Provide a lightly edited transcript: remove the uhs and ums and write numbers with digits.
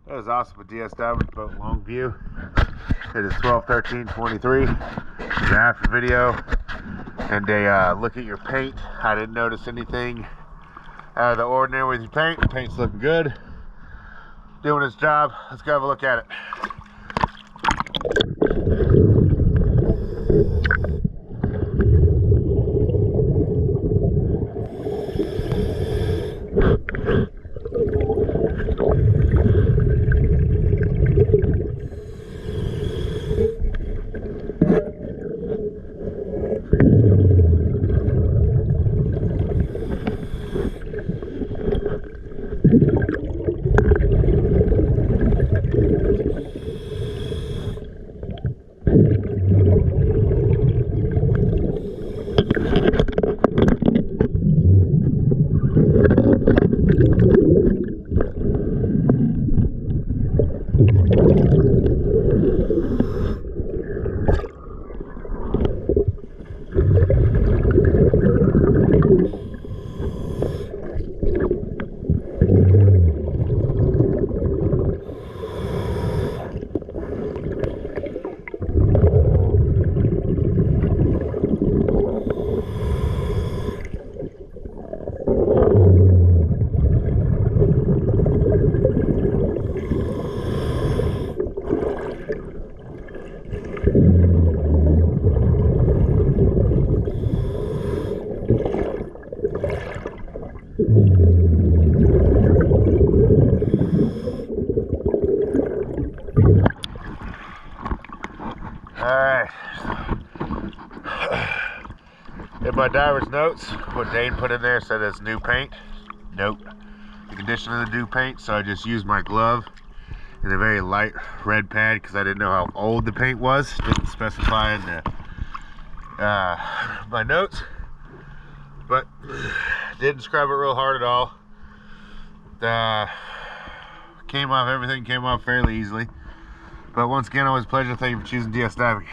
That was awesome with DSW, boat Longview. It is 12/13/23. It's an after video and a look at your paint. I didn't notice anything out of the ordinary with your paint. The paint's looking good, doing its job. Let's go have a look at it. Alright, in my diver's notes, what Dane put in there said it's new paint. Nope, the condition of the new paint, so I just used my glove in a very light red pad because I didn't know how old the paint was. Didn't specify in the, my notes, but didn't scrub it real hard at all. Everything came off fairly easily. But once again, always a pleasure. Thank you for choosing DS Diving.